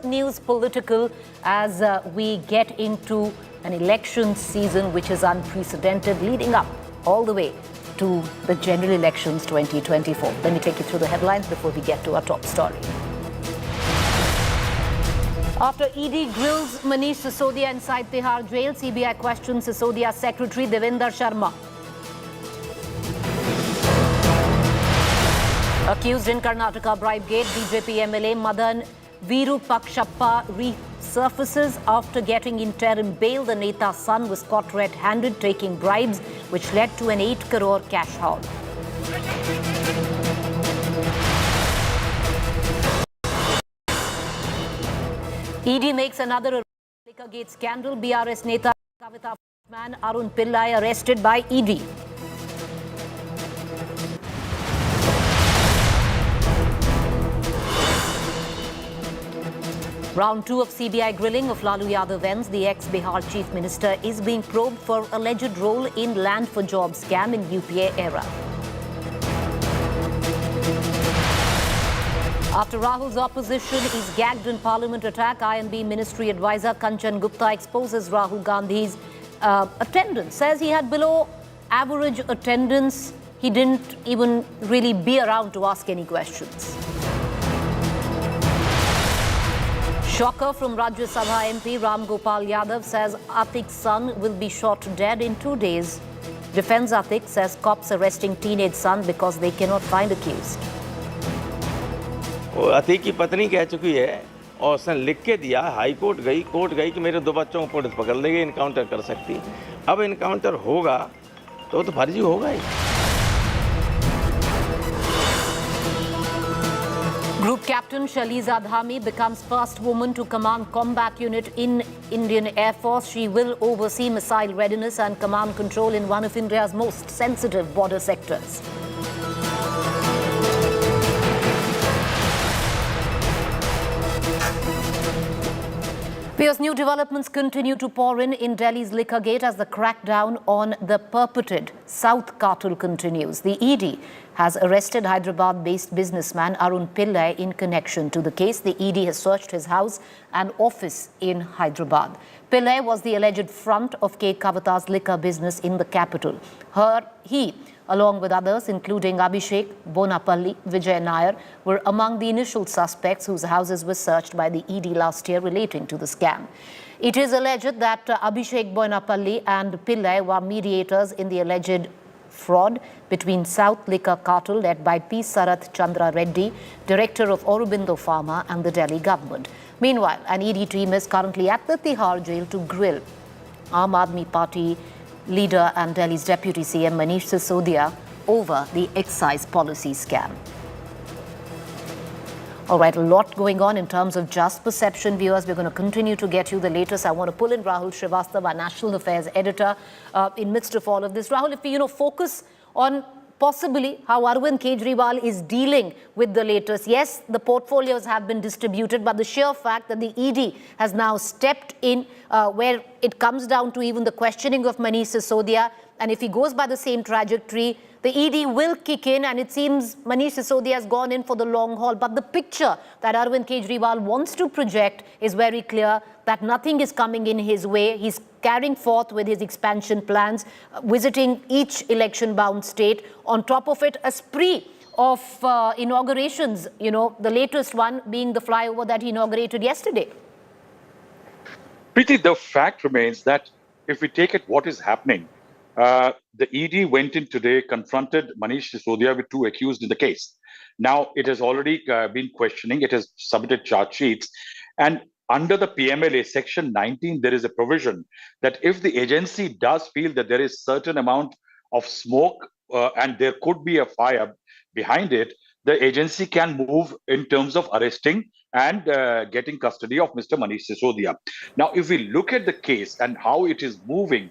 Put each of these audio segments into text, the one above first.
news political as we get into an election season which is unprecedented, leading up all the way to the general elections 2024. Let me take you through the headlines before we get to our top story. After ED grills Manish Sisodia inside Tihar jail, CBI questions Sisodia's secretary Devinder Sharma. Accused in Karnataka bribegate, BJP MLA Madal Virupakshappa resurfaces after getting interim bail. The Neta's son was caught red-handed taking bribes, which led to an 8 crore cash haul. ED makes another liquor gate scandal. BRS Neta Kavita man Arun Pillai arrested by ED. Round 2 of CBI grilling of Lalu Yadav ends. The ex-Bihar Chief Minister is being probed for alleged role in land for job scam in UPA era. After Rahul's opposition is gagged in Parliament attack, INB Ministry Advisor Kanchan Gupta exposes Rahul Gandhi's attendance. Says he had below average attendance. He didn't even really be around to ask any questions. Shocker from Rajya Sabha MP Ram Gopal Yadav says Atik's son will be shot dead in 2 days. Defends Atik, says cops arresting teenage son because they cannot find accused. Atiq की पत्नी कह चुकी है और उसने लिख के दिया, हाई कोर्ट गई कि मेरे 2 बच्चों को पुलिस पकड़ लेगी, इनकाउंटर कर सकती। अब इनकाउंटर होगा तो फर्जी होगा ही। Group Captain Shaliza Dhami becomes first woman to command combat unit in Indian Air Force. She will oversee missile readiness and command control in one of India's most sensitive border sectors. Fierce new developments continue to pour in Delhi's liquor gate as the crackdown on the purported South cartel continues. The ED has arrested Hyderabad-based businessman Arun Pillai in connection to the case. The ED has searched his house and office in Hyderabad. Pillai was the alleged front of K. Kavita's liquor business in the capital. He, along with others, including Abhishek, Bonapalli, Vijay Nair, were among the initial suspects whose houses were searched by the ED last year relating to the scam. It is alleged that Abhishek, Bonapalli and Pillai were mediators in the alleged fraud between South Liquor Cartel led by P. Sarath Chandra Reddy, director of Aurobindo Pharma, and the Delhi government. Meanwhile, an ED team is currently at the Tihar jail to grill Aam Aadmi Party leader and Delhi's Deputy CM Manish Sisodia over the excise policy scam. All right, a lot going on in terms of just perception, viewers. We're going to continue to get you the latest. I want to pull in Rahul Srivastava, our National Affairs editor, in midst of all of this. Rahul, if we, focus on possibly how Arvind Kejriwal is dealing with the latest. Yes, the portfolios have been distributed, but the sheer fact that the ED has now stepped in where it comes down to even the questioning of Manish Sisodia, and if he goes by the same trajectory, the ED will kick in, and it seems Manish Sisodia has gone in for the long haul. But the picture that Arvind Kejriwal wants to project is very clear, that nothing is coming in his way. He's carrying forth with his expansion plans, visiting each election-bound state. On top of it, a spree of inaugurations, the latest one being the flyover that he inaugurated yesterday. Preeti, the fact remains that if we take it what is happening, the ED went in today, confronted Manish Sisodia with 2 accused in the case. Now, it has already been questioning. It has submitted charge sheets. And under the PMLA Section 19, there is a provision that if the agency does feel that there is certain amount of smoke and there could be a fire behind it, the agency can move in terms of arresting and getting custody of Mr. Manish Sisodia. Now, if we look at the case and how it is moving,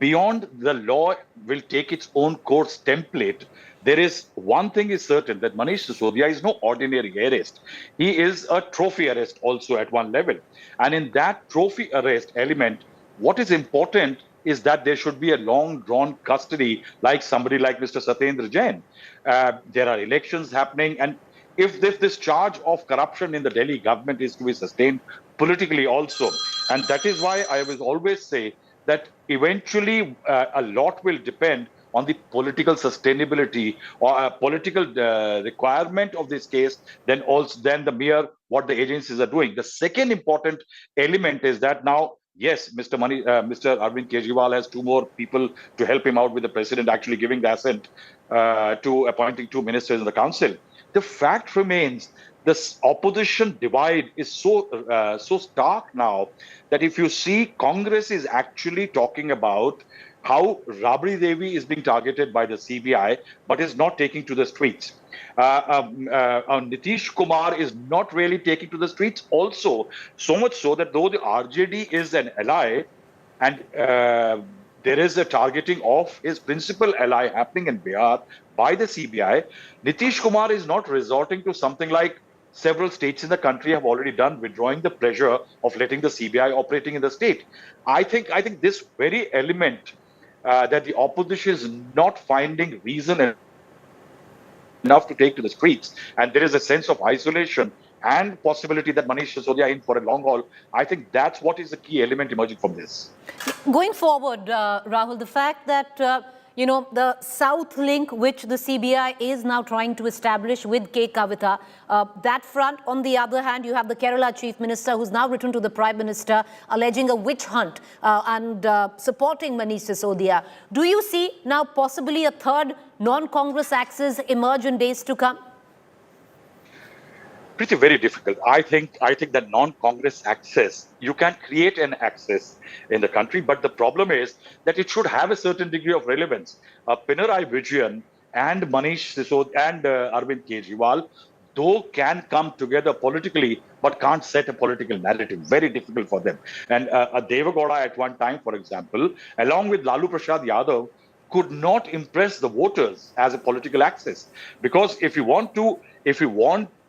beyond the law will take its own course template, there is one thing is certain, that Manish Sisodia is no ordinary arrest. He is a trophy arrest also at one level. And in that trophy arrest element, what is important is that there should be a long drawn custody like somebody like Mr. Satyendra Jain. There are elections happening, and if this charge of corruption in the Delhi government is to be sustained politically also. And that is why I will always say that eventually a lot will depend on the political sustainability or a political requirement of this case than the mere what the agencies are doing. The second important element is that now, yes, Mr. Arvind Kejriwal has two more people to help him out with the president actually giving the assent to appointing two ministers in the council. The fact remains this opposition divide is so stark now that if you see, Congress is actually talking about how Rabri Devi is being targeted by the CBI, but is not taking to the streets. Nitish Kumar is not really taking to the streets also, so much so that though the RJD is an ally, and there is a targeting of his principal ally happening in Bihar by the CBI, Nitish Kumar is not resorting to something like several states in the country have already done, withdrawing the pressure of letting the CBI operating in the state. I think this very element that the opposition is not finding reason enough to take to the streets, and there is a sense of isolation and possibility that Manish Sisodia in for a long haul. I think that's what is the key element emerging from this. Going forward, Rahul, the fact that the South link, which the CBI is now trying to establish with K. Kavitha, that front, on the other hand, you have the Kerala Chief Minister who's now written to the Prime Minister alleging a witch hunt and supporting Manish Sisodia. Do you see now possibly a third non-Congress axis emerge in days to come? Pretty very difficult. I think that non-Congress axis, you can create an axis in the country, but the problem is that it should have a certain degree of relevance. Pinarayi Vijayan and Manish Sisodia and Arvind Kejriwal, though can come together politically, but can't set a political narrative. Very difficult for them. And Devagowda at one time, for example, along with Lalu Prasad Yadav, could not impress the voters as a political axis. Because if you want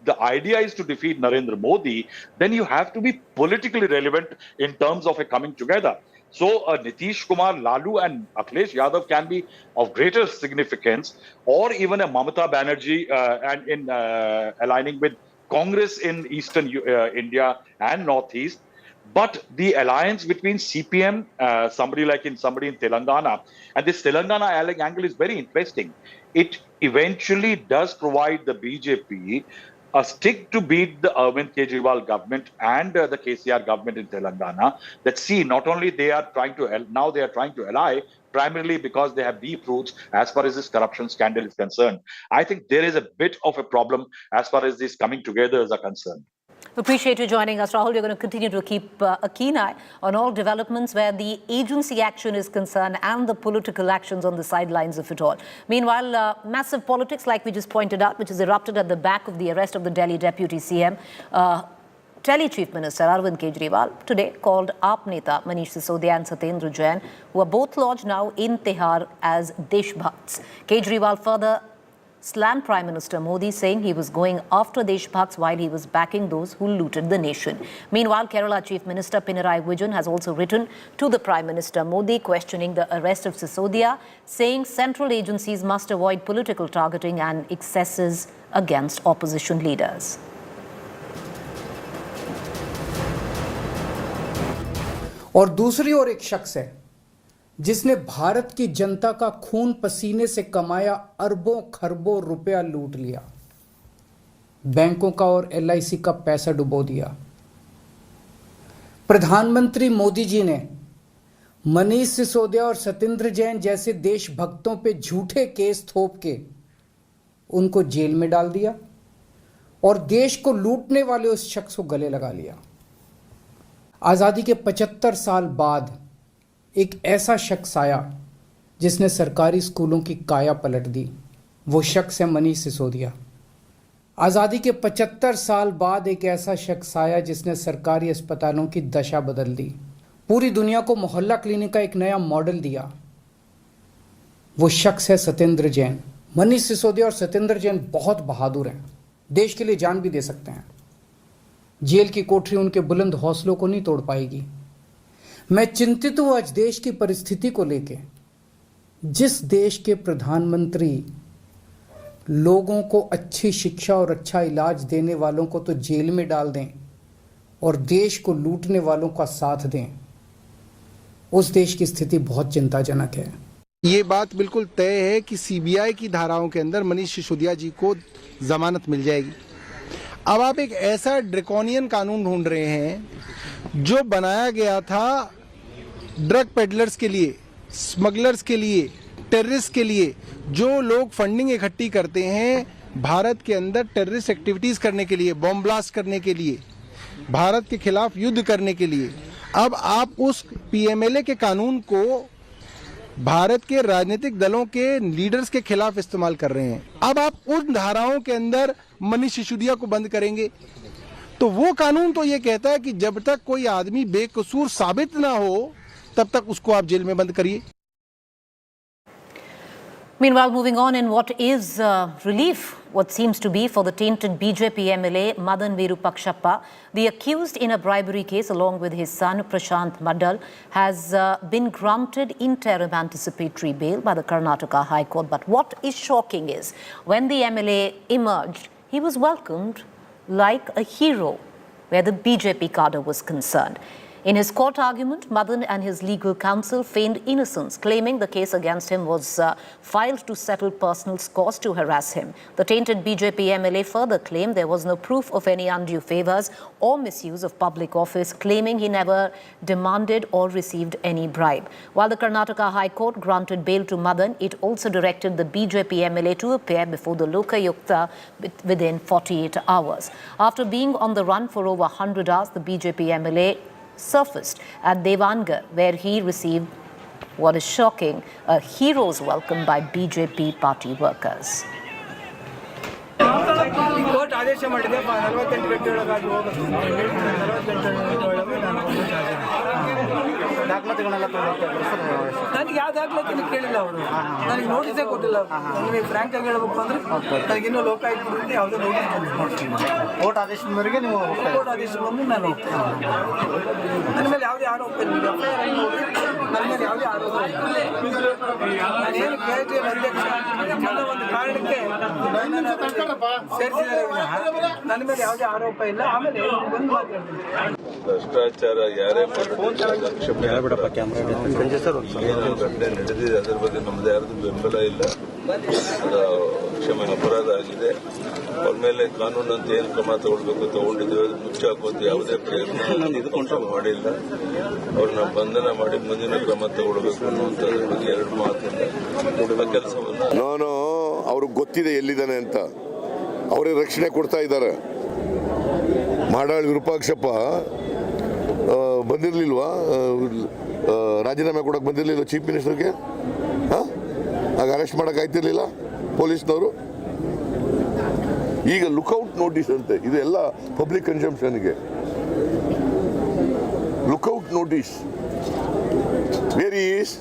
the idea is to defeat Narendra Modi, then you have to be politically relevant in terms of a coming together. So Nitish Kumar, Lalu and Akhilesh Yadav can be of greater significance, or even a Mamata Banerjee and in aligning with Congress in Eastern India and Northeast. But the alliance between CPM, somebody in Telangana, and this Telangana angle is very interesting. It eventually does provide the BJP a stick to beat the Arvind Kejriwal government and the KCR government in Telangana. That see, not only they are trying to ally primarily because they have deep roots as far as this corruption scandal is concerned. I think there is a bit of a problem as far as these coming togethers are concerned. Appreciate you joining us, Rahul. You're going to continue to keep a keen eye on all developments where the agency action is concerned and the political actions on the sidelines of it all. Meanwhile, massive politics, like we just pointed out, which has erupted at the back of the arrest of the Delhi Deputy CM. Delhi Chief Minister Arvind Kejriwal today called AAP Neta Manish Sisodia and Satyendra Jain, who are both lodged now in Tihar as Deshbhakts. Kejriwal further slammed Prime Minister Modi, saying he was going after Deshbhakts while he was backing those who looted the nation. Meanwhile, Kerala Chief Minister Pinarayi Vijayan has also written to the Prime Minister Modi questioning the arrest of Sisodia, saying central agencies must avoid political targeting and excesses against opposition leaders. और दूसरी ओर एक शख्स है जिसने भारत की जनता का खून पसीने से कमाया अरबों खरबों रुपया लूट लिया, बैंकों का और LIC का पैसा डुबो दिया। प्रधानमंत्री मोदी जी ने मनीष सिसोदिया और सत्येंद्र जैन जैसे देशभक्तों पे झूठे केस थोप के उनको जेल में डाल दिया और देश को लूटने वाले उस शख्स को गले लगा लिया। आज़ादी के 75 साल बाद एक ऐसा शख्स आया जिसने सरकारी स्कूलों की काया पलट दी। वो शख्स है मनीष सिसोदिया। आज़ादी के 75 साल बाद एक ऐसा शख्स आया जिसने सरकारी अस्पतालों की दशा बदल दी, पूरी दुनिया को मोहल्ला क्लिनिक का एक नया मॉडल दिया। वो शख्स है सत्येंद्र जैन। मनीष सिसोदिया और सत्येंद्र जैन बहुत बहादुर हैं, देश के लिए जान भी दे सकते हैं। जेल की कोठरी उनके बुलंद हौसलों को नहीं तोड़ पाएगी। मैं चिंतित हूं आज देश की परिस्थिति को लेके। जिस देश के प्रधानमंत्री लोगों को अच्छी शिक्षा और अच्छा इलाज देने वालों को तो जेल में डाल दें और देश को लूटने वालों का साथ दें, उस देश की स्थिति बहुत चिंताजनक है। ये बात बिल्कुल तय है कि सीबीआई की धाराओं के अंदर मनीष सिसोदिया जी को जमानत मिल जाएगी। अब आप एक ऐसा ड्रैकोनियन कानून ढूंढ रहे हैं जो बनाया गया था ड्रग पेडलर्स के लिए, स्मगलर्स के लिए, टेररिस्ट के लिए, जो लोग फंडिंग इकट्ठी करते हैं भारत के अंदर टेररिस्ट एक्टिविटीज करने के लिए, बॉम्ब ब्लास्ट करने के लिए, भारत के खिलाफ युद्ध करने के लिए। अब आप उस पीएमएलए के कानून को भारत के राजनीतिक दलों के लीडर्स के खिलाफ इस्तेमाल कर रहे हैं। अब आप उन धाराओं के अंदर मनीष सिसोदिया को बंद करेंगे तो वो कानून तो ये कहता है कि जब तक कोई आदमी बेकसूर साबित ना हो तब तक उसको आप जेल में बंद करिए। Meanwhile, moving on in what is relief, what seems to be for the tainted BJP MLA Madal Virupakshappa, the accused in a bribery case along with his son Prashant Madal has been granted interim anticipatory bail by the Karnataka High Court. But what is shocking is when the MLA emerged, he was welcomed like a hero where the BJP cadre was concerned. In his court argument, Madan and his legal counsel feigned innocence, claiming the case against him was filed to settle personal scores to harass him. The tainted BJP MLA further claimed there was no proof of any undue favors or misuse of public office, claiming he never demanded or received any bribe. While the Karnataka High Court granted bail to Madan, it also directed the BJP MLA to appear before the Lokayukta within 48 hours. After being on the run for over 100 hours, the BJP MLA surfaced at Davanagere, where he received what is shocking, a hero's welcome by BJP party workers. Court ಆದೇಶ ಮಾಡಿದೆ 48 ಗಂಟೆಯೊಳಗಾಗಿ ಹೋಗಬೇಕು. 48 ಗಂಟೆಯೊಳಗೆ ನಾನು ದಾಖಲಾತಿಗಳನ್ನೆಲ್ಲ ನನಗೆ ಯಾವ ದಾಖಲಾತಿನೂ ಕೇಳಿಲ್ಲ ಅವರು. ನನಗೆ ನೋಟಿಸೇ ಕೊಟ್ಟಿಲ್ಲ. ನಿಮಗೆ ಫ್ರ್ಯಾಂಕ್ ಆಗಿ ಹೇಳಬೇಕು ಅಂದ್ರೆ ನನಗಿನ್ನೂ ಲೋಕಾಯುಕ್ತದಿಂದ ಯಾವುದೇ ನೋಟಿಸ್ ಬಂದಿಲ್ಲ. ಕೋರ್ಟ್ ಆದೇಶದ ಮೇರೆಗೆ ನೀವು ಕೋರ್ಟ್ ಆದೇಶ ಬಂದು ನಾನು ನನ್ನ ಮೇಲೆ ಯಾವುದೇ ಆರೋಪ ಇಲ್ಲ. ನನ್ನ ಮೇಲೆ ಯಾವುದೇ ಆರೋಪ ಇಲ್ಲ. ನಾನೇನು KITL ಅಧ್ಯಕ್ಷ ಅನ್ನೋ ಒಂದು ಕಾರಣಕ್ಕೆ ನನ್ನ ಮೇಲೆ ಯಾವುದೇ ಆರೋಪ ಇಲ್ಲ. ಆಮೇಲೆ ಒಂದು ಮಾತಾಡ್ತೀನಿ, ಭ್ರಷ್ಟಾಚಾರ ಯಾರೇ ಏನು ಘಟನೆ ನಡೆದಿದೆ ಅದರ ಬಗ್ಗೆ ನಮ್ಮದೇ ಯಾರದು ಬೆಂಬಲ ಇಲ್ಲ. ಅದು ಕ್ಷಮೆ ಅಪರಾಧ ಆಗಿದೆ. ಅವ್ರ ಮೇಲೆ ಕಾನೂನು ಅಂತ ಏನು ಕ್ರಮ ತಗೊಳ್ಬೇಕು ತಗೊಂಡಿದ್ದೇವೆ. ಮುಚ್ಚಾಕುವಂತ ಯಾವುದೇ ಪ್ರಯತ್ನ ಮಾಡಿಲ್ಲ. ಅವ್ರನ್ನ ಬಂಧನ ಮಾಡಿ ಮುಂದಿನ ಕ್ರಮ ತಗೊಳ್ಬೇಕು ಅನ್ನುವಂಥದ್ರ ಬಗ್ಗೆ ಎರಡು ಮಾತಿಲ್ಲ. ಕೆಲಸವನ್ನು ನಾನು ಅವ್ರಿಗೆ ಗೊತ್ತಿದೆ ಎಲ್ಲಿದ್ದಾನೆ ಅಂತ, ಅವರೇ ರಕ್ಷಣೆ ಕೊಡ್ತಾ ಇದ್ದಾರೆ. ಮಾಡಾಳ್ ವಿರೂಪಾಕ್ಷಪ್ಪ ಬಂದಿರಲಿಲ್ವಾ, ರಾಜೀನಾಮೆ ಕೊಡಕ್ಕೆ ಬಂದಿರಲಿಲ್ಲ ಚೀಫ್ ಮಿನಿಸ್ಟರ್ಗೆ? ಆಗ ಅರೆಸ್ಟ್ ಮಾಡಕ್ಕೆ ಆಯ್ತಿರ್ಲಿಲ್ಲ ಪೊಲೀಸ್ನವರು. ಈಗ ಲುಕ್ಔಟ್ ನೋಟಿಸ್ ಅಂತೆ, ಇದೆಲ್ಲ ಪಬ್ಲಿಕ್ ಕನ್ಸಂಪ್ಷನ್ಗೆ. ಲುಕ್ಔಟ್ ನೋಟಿಸ್ ವೇರ್ ಈಸ್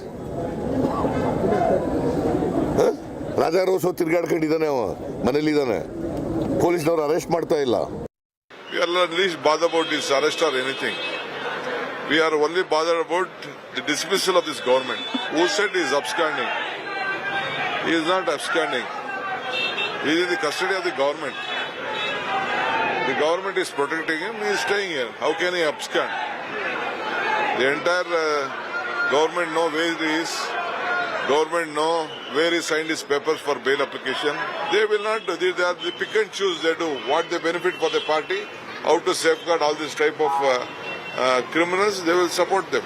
ರಾಜಾರೋಸ ತಿರ್ಗಾಡ್ಕೊಂಡಿದ್ದಾನೆ, ಅವ ಮನೇಲಿದ್ದಾನೆ, ಪೊಲೀಸ್ನವರು ಅರೆಸ್ಟ್ ಮಾಡ್ತಾ ಇಲ್ಲ. We are not least bothered about this arrest or anything. We are only bothered about the dismissal of this government. Who said he is absconding? He is not absconding. He is in the custody of the government. The government is protecting him. He is staying here. How can he abscond? The entire government know where he is. Government know where he signed his papers for bail application. They will not do. They are the pick and choose. They do what they benefit for the party. How to safeguard all this type of criminals, they will support them.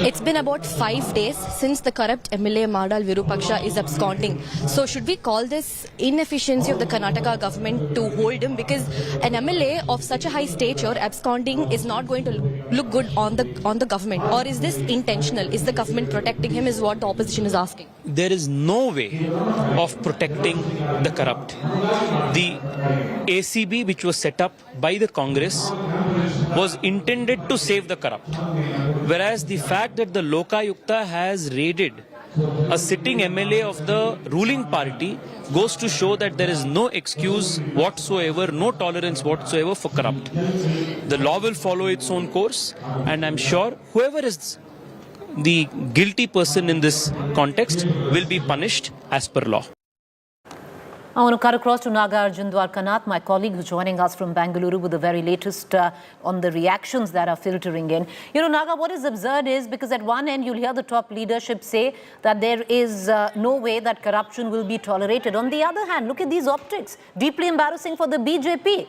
It's been about 5 days since the corrupt MLA Madal Virupakshappa is absconding. So should we call this inefficiency of the Karnataka government to hold him? Because an MLA of such a high stature absconding is not going to look good on the government. Or is this intentional? Is the government protecting him is what the opposition is asking. There is no way of protecting the corrupt. The ACB which was set up by the Congress was intended to save the corrupt. Whereas the fact that the Lokayukta has raided a sitting MLA of the ruling party goes to show that there is no excuse whatsoever, no tolerance whatsoever for corrupt. The law will follow its own course, and I'm sure whoever is the guilty person in this context will be punished as per law. I want to cut across to Nagarjun Dwarkanath, my colleague who's joining us from Bengaluru with the very latest on the reactions that are filtering in. You know, Naga, what is absurd is because at one end you'll hear the top leadership say that there is no way that corruption will be tolerated. On the other hand, look at these optics. Deeply embarrassing for the BJP.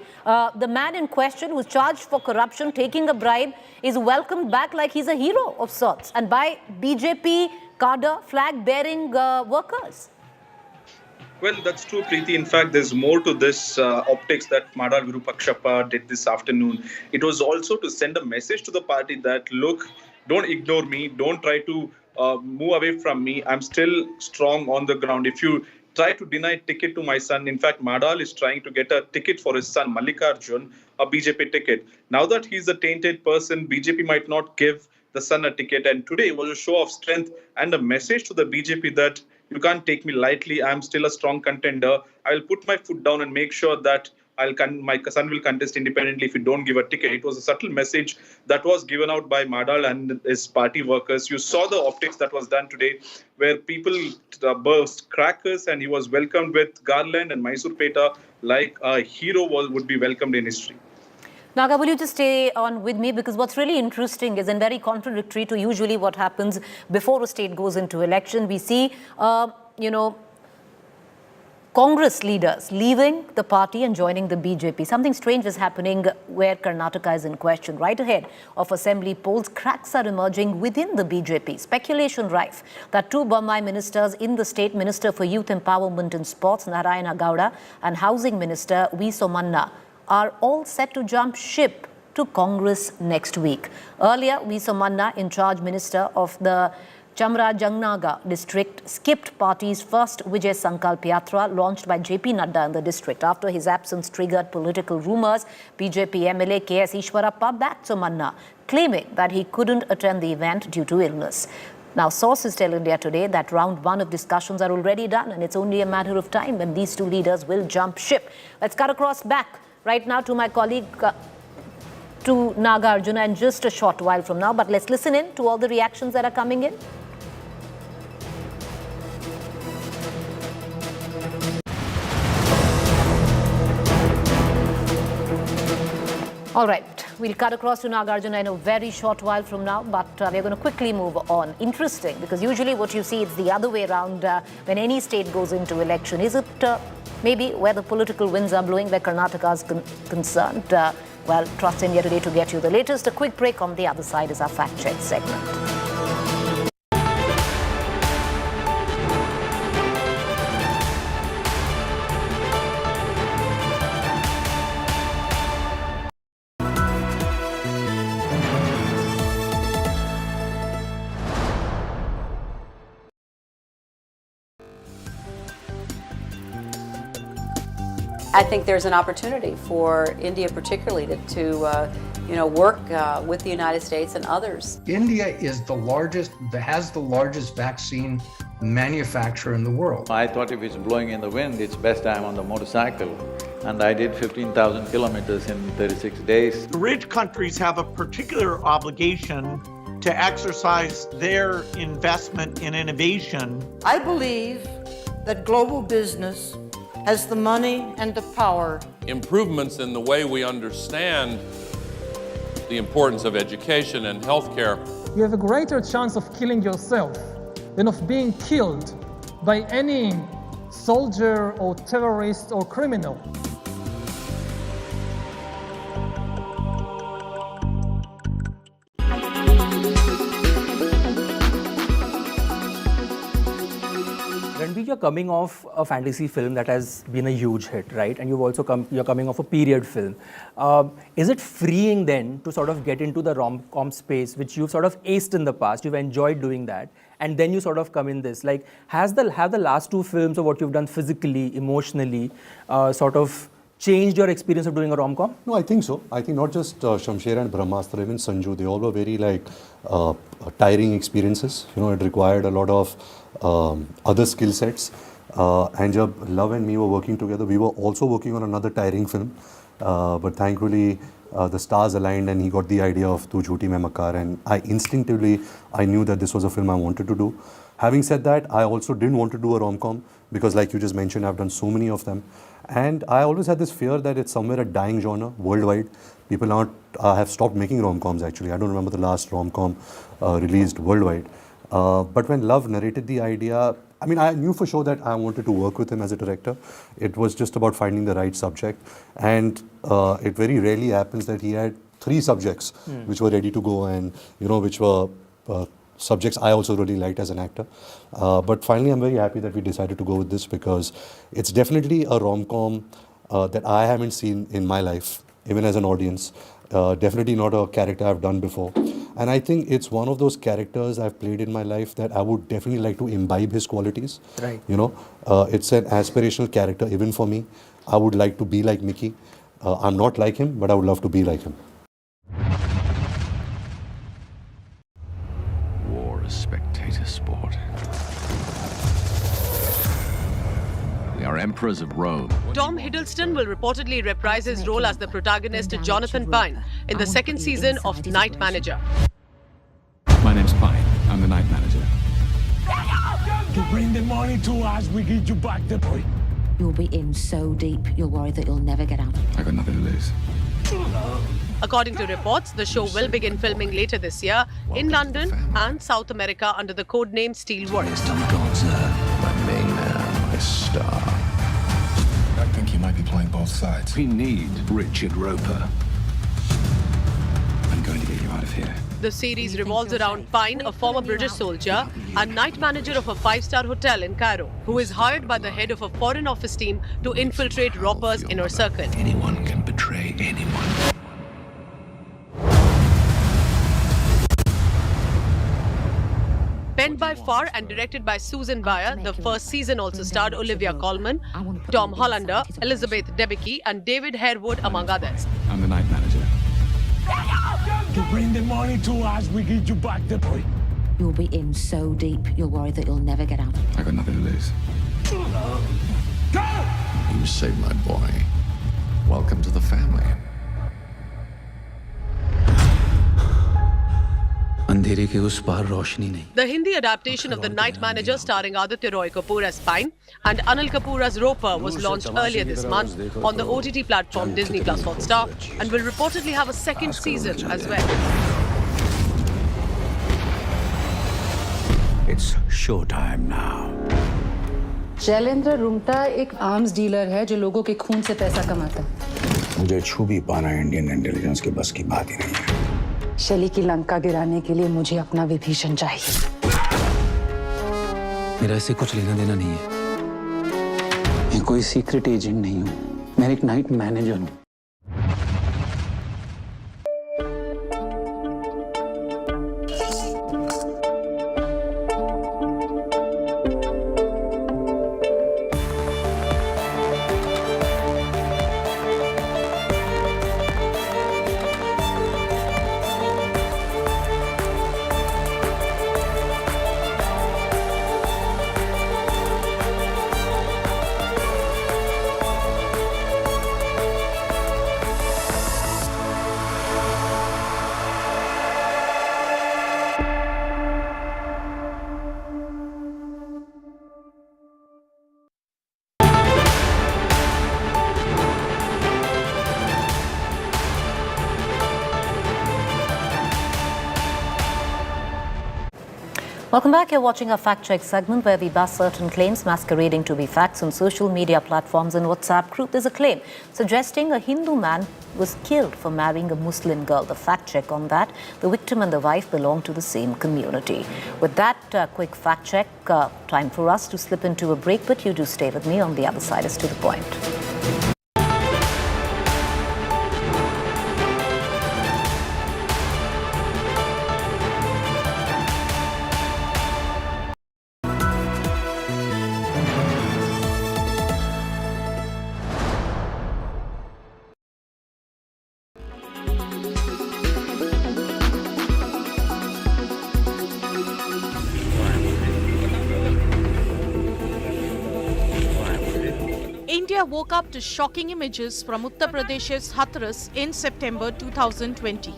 The man in question who's charged for corruption, taking a bribe, is welcomed back like he's a hero of sorts and by BJP cadre flag-bearing workers. Well, that's true, Preeti. In fact, there's more to this optics that Madal Virupakshappa did this afternoon. It was also to send a message to the party that, look, don't ignore me. Don't try to move away from me. I'm still strong on the ground. If you try to deny ticket to my son, in fact, Madal is trying to get a ticket for his son, Mallikarjun, a BJP ticket. Now that he's a tainted person, BJP might not give the son a ticket. And today was a show of strength and a message to the BJP that you can't take me lightly. I'm still a strong contender. I'll put my foot down and make sure that my son will contest independently if you don't give a ticket. It was a subtle message that was given out by Madal and his party workers. You saw the optics that was done today where people burst crackers and he was welcomed with garland and Mysore Peta like a hero would be welcomed in history. Naga, will you just stay on with me? Because what's really interesting is, and very contradictory to usually what happens before a state goes into election, we see, Congress leaders leaving the party and joining the BJP. Something strange is happening where Karnataka is in question. Right ahead of assembly polls, cracks are emerging within the BJP. Speculation rife that two Bommai ministers in the state, Minister for Youth Empowerment and Sports, Narayana Gowda, and Housing Minister V. Somanna, are all set to jump ship to Congress next week. Earlier, V. Somanna, in charge minister of the Chamarajanaga district, skipped party's first Vijay Sankalp Yatra launched by JP Nadda in the district. After his absence triggered political rumours, BJP MLA KS Ishwarappa backed Somanna, claiming that he couldn't attend the event due to illness. Now, sources tell India Today that round one of discussions are already done and it's only a matter of time when these two leaders will jump ship. Let's cut across back right now to my colleague, to Nagarjuna, in just a short while from now. But let's listen in to all the reactions that are coming in. All right, we'll cut across to Nagarjuna in a very short while from now, but we're going to quickly move on. Interesting, because usually what you see is the other way around when any state goes into election. Is it maybe where the political winds are blowing, where Karnataka is concerned? Well, trust India Today to get you the latest. A quick break. On the other side is our fact check segment. I think there's an opportunity for India particularly to work with the United States and others. India is has the largest vaccine manufacturer in the world. I thought if it's blowing in the wind, it's best I'm on the motorcycle. And I did 15,000 kilometers in 36 days. Rich countries have a particular obligation to exercise their investment in innovation. I believe that global business has the money and the power. Improvements in the way we understand the importance of education and healthcare. You have a greater chance of killing yourself than of being killed by any soldier or terrorist or criminal. You're coming off a fantasy film that has been a huge hit, right? And you're coming off a period film. Is it freeing then to sort of get into the rom-com space, which you've sort of aced in the past, you've enjoyed doing that, and then you sort of come in this? Like, have the last two films or what you've done physically, emotionally, sort of changed your experience of doing a rom-com? No, I think so. I think not just Shamsher and Brahmastra, even Sanju, they all were very tiring experiences. It required a lot of other skill sets. And jab Love and me were working together, we were also working on another tiring film. But thankfully, the stars aligned and he got the idea of Tu Jhooti Main Makar. And I instinctively knew that this was a film I wanted to do. Having said that, I also didn't want to do a rom-com because, like you just mentioned, I've done so many of them. And I always had this fear that it's somewhere a dying genre worldwide. People have stopped making rom-coms actually. I don't remember the last rom-com released worldwide. But when Love narrated the idea, I mean, I knew for sure that I wanted to work with him as a director. It was just about finding the right subject. And it very rarely happens that he had 3 subjects which were ready to go and, which were subjects I also really liked as an actor. But finally, I'm very happy that we decided to go with this because it's definitely a rom-com that I haven't seen in my life, even as an audience. Definitely not a character I've done before. And I think it's one of those characters I've played in my life that I would definitely like to imbibe his qualities. Right. It's an aspirational character even for me. I would like to be like Mickey. I'm not like him, but I would love to be like him. War is spectator sport. We are emperors of Rome. Tom Hiddleston will reportedly reprise his role as the protagonist Jonathan Pine in the second season of Night Manager. My name's Pine. I'm the night manager. You bring the money to us, we give you back the boy. You'll be in so deep, you'll worry that you'll never get out. I got nothing to lose. According to reports, the show will begin filming later this year in London and South America under the codename Steelworks. My main man, my star. I think you might be playing both sides. We need Richard Roper. I'm going to get you out of here. The series revolves around Pine, a former British soldier and night manager of a 5-star hotel in Cairo, who is hired by the head of a foreign office team to infiltrate Roper's inner circle. Anyone can betray anyone. Penned by Farr and directed by Susan Bayer, the first season also starred Olivia Colman, Tom Hollander, Elizabeth Debicki and David Harewood, among others. I'm the night manager. You bring the money to us, we give you back the boy. You'll be in so deep, you'll worry that you'll never get out. I got nothing to lose. You saved my boy. Welcome to the family. The Hindi adaptation of The Night Manager starring Aditya Roy Kapoor as Pine and Anil Kapoor as Roper was launched earlier this month on the OTT platform Disney Plus Hotstar and will reportedly have a second season as well. It's showtime now. Shailendra Rungta एक arms dealer है जो लोगों के खून से पैसा कमाता है। मुझे छू भी पाना इंडियन इंटेलिजेंस के बस की बात ही नहीं है। शैली की लंका गिराने के लिए मुझे अपना विभीषण चाहिए। मेरा इससे कुछ लेना देना नहीं है। मैं कोई सीक्रेट एजेंट नहीं हूँ। मैं एक नाइट मैनेजर हूँ। Welcome back. You're watching our fact check segment where we bust certain claims masquerading to be facts on social media platforms and WhatsApp group. There's a claim suggesting a Hindu man was killed for marrying a Muslim girl. The fact check on that, the victim and the wife belong to the same community. With that quick fact check, time for us to slip into a break, but you do stay with me. On the other side is To the Point. India woke up to shocking images from Uttar Pradesh's Hathras in September 2020.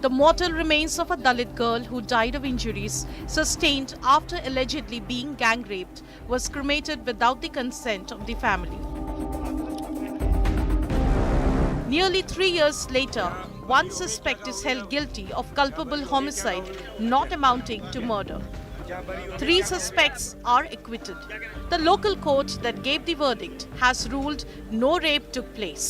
The mortal remains of a Dalit girl who died of injuries sustained after allegedly being gang raped was cremated without the consent of the family. Nearly 3 years later, one suspect is held guilty of culpable homicide not amounting to murder. 3 suspects are acquitted. The local court that gave the verdict has ruled no rape took place.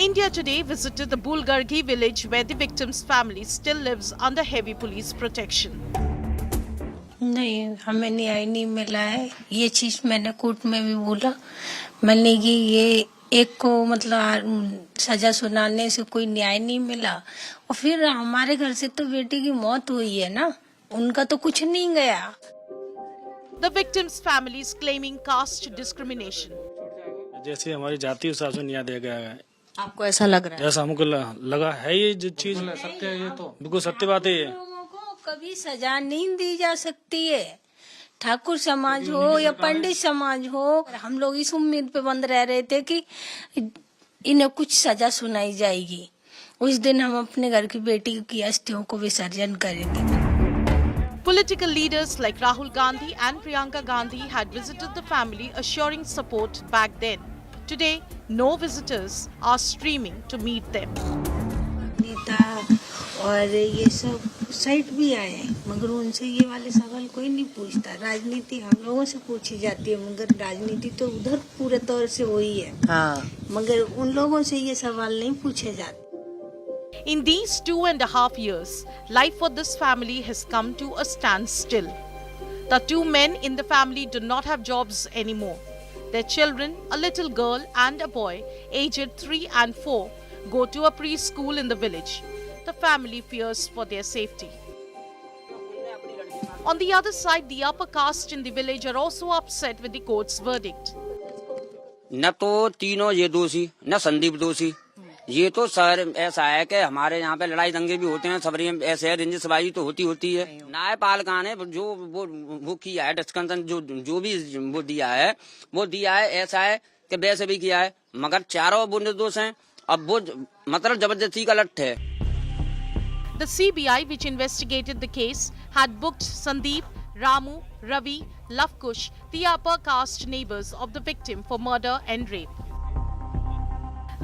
India today visited the Bulgargi village where the victim's family still lives under heavy police protection. नहीं, हमें न्याय नहीं मिला है। ये चीज मैंने court में भी बोला मैंने कि ये एक को मतलब सजा सुनाने से कोई न्याय नहीं मिला और फिर हमारे घर से तो बेटी की मौत हुई है ना, उनका तो कुछ नहीं गया। The victim's family is claiming caste discrimination. जैसे हमारी जाति हिसाब से न्याय दिया गया है। आपको ऐसा लग रहा है? जैसा हमको लगा है ये जो चीज सत्य है, ये तो बिल्कुल सत्य बात है। ये लोगों को कभी सजा नहीं दी जा सकती है, ठाकुर समाज हो या पंडित समाज हो। हम लोग इस उम्मीद पे बंद रह रहे थे कि इन्हें कुछ सजा सुनाई जाएगी, उस दिन हम अपने घर की बेटी की अस्थियों को विसर्जन करेंगे। Political leaders like Rahul Gandhi and Priyanka Gandhi had visited the family assuring support back then. Today, no visitors are streaming to meet them. नेता और ये सब साइड भी आए मगर उनसे ये वाले सवाल कोई नहीं पूछता। राजनीति हम लोगों से पूछी जाती है मगर राजनीति तो उधर पूरे तौर से वही है। हाँ। मगर उन लोगों से ये सवाल नहीं पूछे जाते। In these 2.5 years, life for this family has come to a standstill. The 2 men in the family do not have jobs anymore. Their children, a little girl and a boy, aged 3 and 4, go to a preschool in the village. The family fears for their safety. On the other side, the upper caste in the village are also upset with the court's verdict. न तो तीनों ये दोषी न संदीप दोषी। ये तो sir ऐसा है कि हमारे यहाँ पे लड़ाई दंगे भी होते हैं, सबरी ऐसे है, रिंजसबाजी तो होती है। न्यायपालिका ने जो वो किया है डिस्कशन जो भी वो दिया है ऐसा है कि वैसे भी किया है मगर चारों वो निर्दोष हैं। अब वो मतलब जबरदस्ती का लठ है। The CBI, which investigated the case, had booked Sandeep, Ramu, Ravi, Lavkush, the upper caste neighbors of the victim, for murder and rape.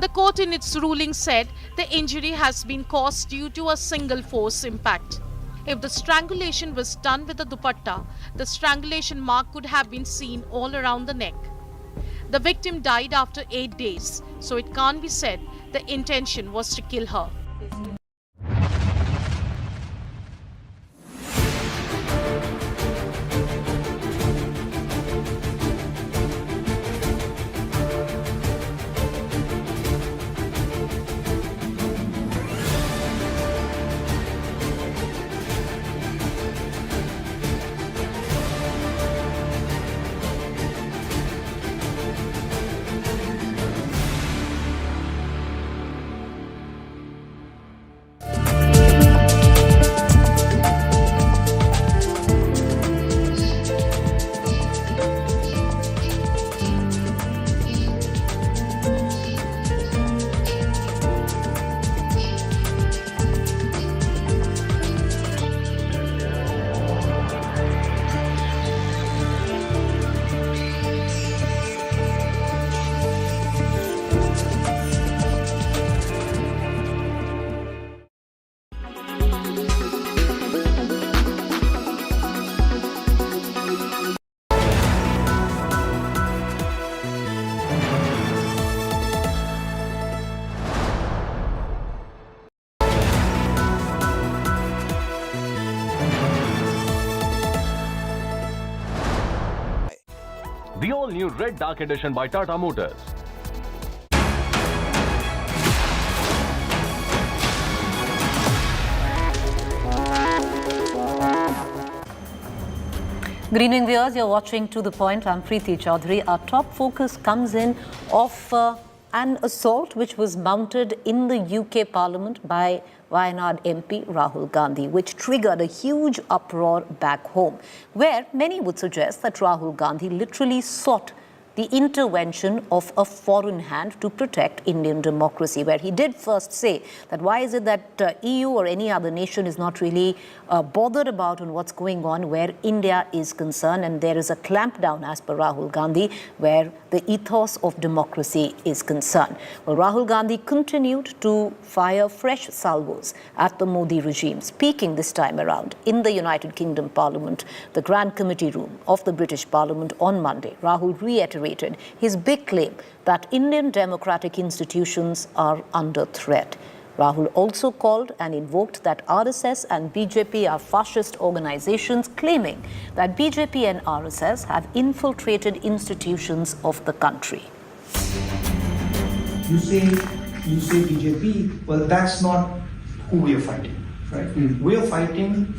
The court in its ruling said the injury has been caused due to a single force impact. If the strangulation was done with a dupatta, the strangulation mark could have been seen all around the neck. The victim died after 8 days, so it can't be said the intention was to kill her. The all-new Red Dark Edition by Tata Motors. Good evening, viewers. You're watching To The Point. I'm Preeti Choudhry. Our top focus comes in of an assault which was mounted in the UK Parliament by Wayanad MP Rahul Gandhi, which triggered a huge uproar back home, where many would suggest that Rahul Gandhi literally sought the intervention of a foreign hand to protect Indian democracy, where he did first say that why is it that EU or any other nation is not really bothered about on what's going on where India is concerned, and there is a clampdown, as per Rahul Gandhi, where the ethos of democracy is concerned. Well, Rahul Gandhi continued to fire fresh salvos at the Modi regime, speaking this time around in the United Kingdom Parliament, the Grand Committee room of the British Parliament on Monday. Rahul reiterated his big claim that Indian democratic institutions are under threat. Rahul also called and invoked that RSS and BJP are fascist organizations, claiming that BJP and RSS have infiltrated institutions of the country. You say BJP, well, that's not who we are fighting, right? We are fighting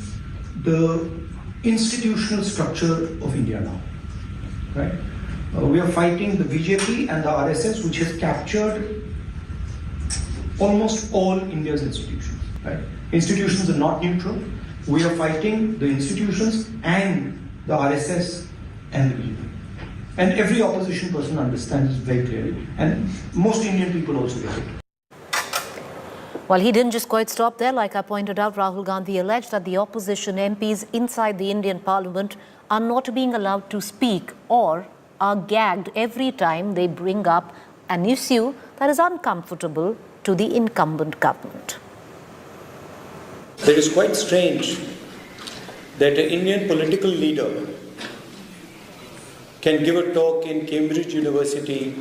the institutional structure of India now, right? We are fighting the BJP and the RSS, which has captured almost all India's institutions, right? Institutions are not neutral. We are fighting the institutions and the RSS and the BJP. And every opposition person understands this very clearly. And most Indian people also get it. Well, he didn't just quite stop there. Like I pointed out, Rahul Gandhi alleged that the opposition MPs inside the Indian Parliament are not being allowed to speak or are gagged every time they bring up an issue that is uncomfortable to the incumbent government. It is quite strange that an Indian political leader can give a talk in Cambridge University,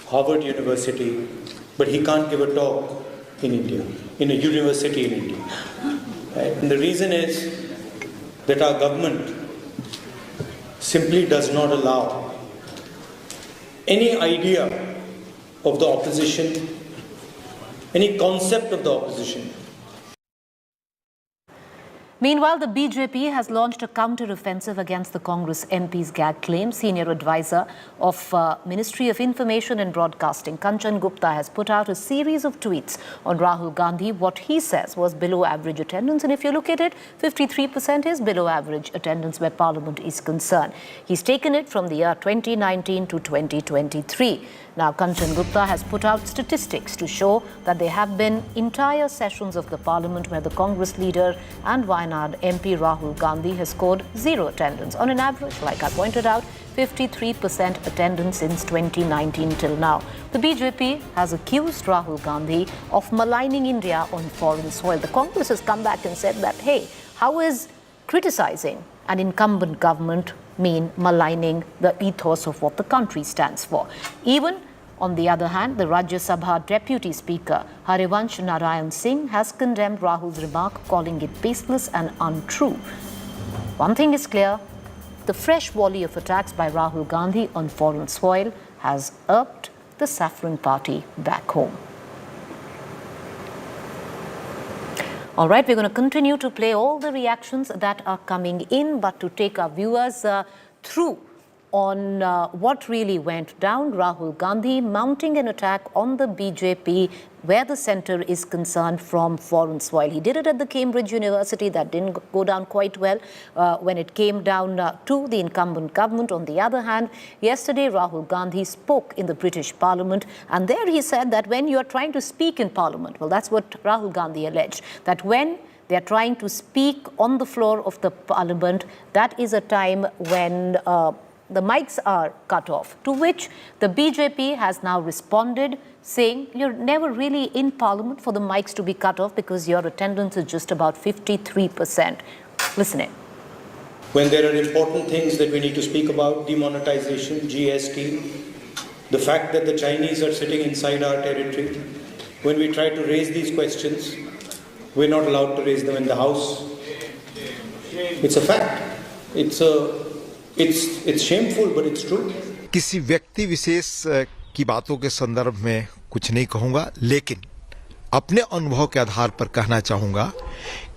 Harvard University, but he can't give a talk in India, in a university in India. Right? And the reason is that our government simply does not allow any idea of the opposition, any concept of the opposition. Meanwhile, the BJP has launched a counter-offensive against the Congress MP's gag claim. Senior advisor of Ministry of Information and Broadcasting, Kanchan Gupta, has put out a series of tweets on Rahul Gandhi, what he says was below average attendance. And if you look at it, 53% is below average attendance where Parliament is concerned. He's taken it from the year 2019 to 2023. Now, Kanchan Gupta has put out statistics to show that there have been entire sessions of the Parliament where the Congress leader and Wayanad MP Rahul Gandhi has scored zero attendance. On an average, like I pointed out, 53% attendance since 2019 till now. The BJP has accused Rahul Gandhi of maligning India on foreign soil. The Congress has come back and said that, hey, how is criticizing an incumbent government mean maligning the ethos of what the country stands for? Even on the other hand, the Rajya Sabha Deputy Speaker Harivansh Narayan Singh has condemned Rahul's remark, calling it baseless and untrue. One thing is clear, the fresh volley of attacks by Rahul Gandhi on foreign soil has irked the Saffron Party back home. All right, we're going to continue to play all the reactions that are coming in, but to take our viewers through on what really went down, Rahul Gandhi mounting an attack on the BJP where the centre is concerned from foreign soil. He did it at the Cambridge University. That didn't go down quite well when it came down to the incumbent government. On the other hand, yesterday Rahul Gandhi spoke in the British Parliament, and there he said that when you are trying to speak in Parliament, well, that's what Rahul Gandhi alleged, that when they are trying to speak on the floor of the Parliament, that is a time when the mics are cut off, to which the BJP has now responded, saying you're never really in Parliament for the mics to be cut off because your attendance is just about 53%. Listen in. When there are important things that we need to speak about, demonetization, GST, the fact that the Chinese are sitting inside our territory, when we try to raise these questions, we're not allowed to raise them in the House. It's a fact. It's shameful, but it's true. किसी व्यक्ति विशेष की बातों के संदर्भ में कुछ नहीं कहूंगा, लेकिन अपने अनुभव के आधार पर कहना चाहूंगा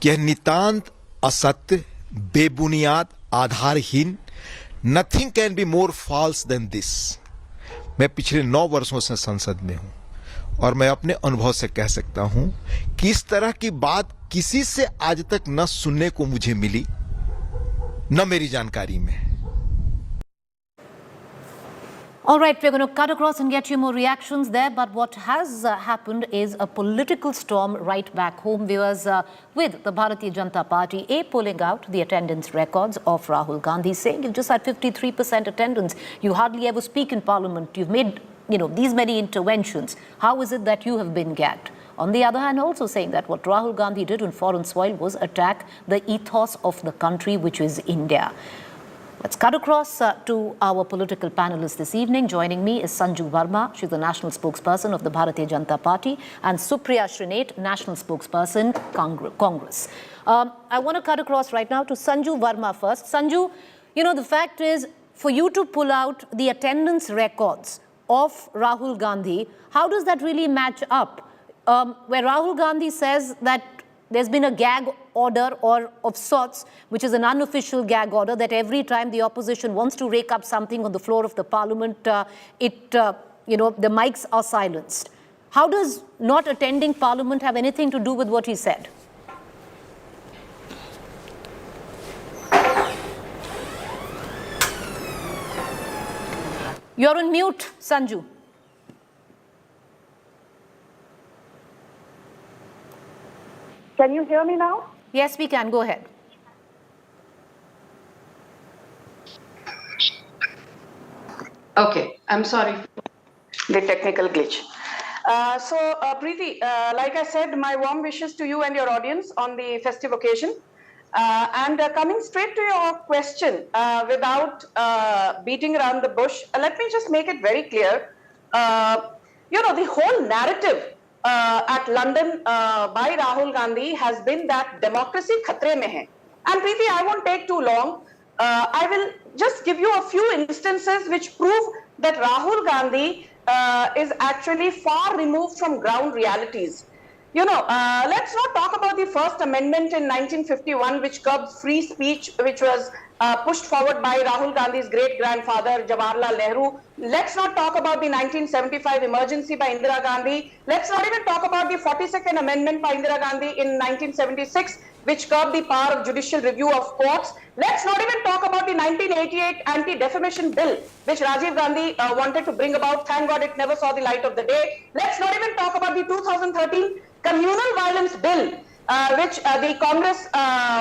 कि यह नितांत असत्य, बेबुनियाद, आधारहीन, nothing can be more false than this. मैं पिछले 9 वर्षों से संसद में हूं और मैं अपने अनुभव से कह सकता हूं कि इस तरह की बात किसी से आज तक न सुनने को मुझे मिली, न मेरी जानकारी में। All right, we're going to cut across and get you more reactions there. But what has happened is a political storm right back home, viewers, with the Bharatiya Janata Party, pulling out the attendance records of Rahul Gandhi, saying you've just had 53% attendance. You hardly ever speak in Parliament. You've made, these many interventions. How is it that you have been gagged? On the other hand, also saying that what Rahul Gandhi did on foreign soil was attack the ethos of the country, which is India. Let's cut across to our political panelists this evening. Joining me is Sanju Verma. She's the national spokesperson of the Bharatiya Janata Party, and Supriya Srinath, national spokesperson, Congress. I want to cut across right now to Sanju Verma first. Sanju, the fact is, for you to pull out the attendance records of Rahul Gandhi, how does that really match up? Where Rahul Gandhi says that there's been a gag order or of sorts, which is an unofficial gag order, that every time the opposition wants to rake up something on the floor of the parliament, the mics are silenced. How does not attending parliament have anything to do with what he said? You're on mute, Sanju. Can you hear me now? Yes, we can. Go ahead. Okay, I'm sorry for the technical glitch. Preeti, like I said, my warm wishes to you and your audience on the festive occasion. Coming straight to your question, without beating around the bush, let me just make it very clear. The whole narrative at London by Rahul Gandhi has been that democracy khatre mein hai. And Preeti, I won't take too long. I will just give you a few instances which prove that Rahul Gandhi is actually far removed from ground realities. Let's not talk about the First Amendment in 1951, which curbed free speech, which was pushed forward by Rahul Gandhi's great-grandfather, Jawaharlal Nehru. Let's not talk about the 1975 emergency by Indira Gandhi. Let's not even talk about the 42nd Amendment by Indira Gandhi in 1976, which curbed the power of judicial review of courts. Let's not even talk about the 1988 Anti-Defamation Bill, which Rajiv Gandhi wanted to bring about. Thank God it never saw the light of the day. Let's not even talk about the 2013 Communal Violence Bill, which the Congress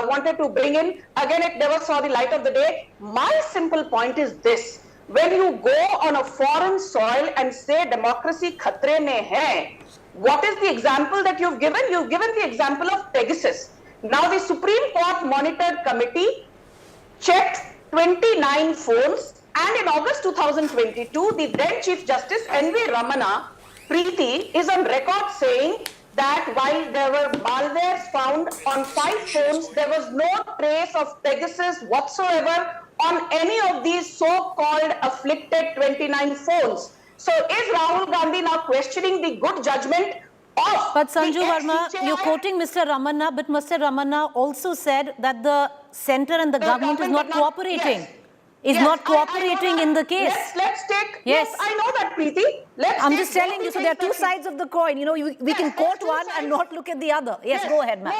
wanted to bring in. Again, it never saw the light of the day. My simple point is this. When you go on a foreign soil and say democracy khatre mein hai, what is the example that you've given? You've given the example of Pegasus. Now, the Supreme Court Monitored Committee checked 29 phones, and in August 2022, the then Chief Justice N.V. Ramana, Preeti, is on record saying that while there were malwares found on 5 phones, there was no trace of Pegasus whatsoever on any of these so-called afflicted 29 phones. So is Rahul Gandhi now questioning the good judgment of But Sanju Verma, you're quoting Mr. Ramana, but Mr. Ramana also said that the centre and the government is not cooperating. Yes. Is not cooperating in the case. Let's take. Yes, I know that, Preeti. I'm just telling you, so there are two sides of the coin. We can quote one and not look at the other. Yes, go ahead, ma'am.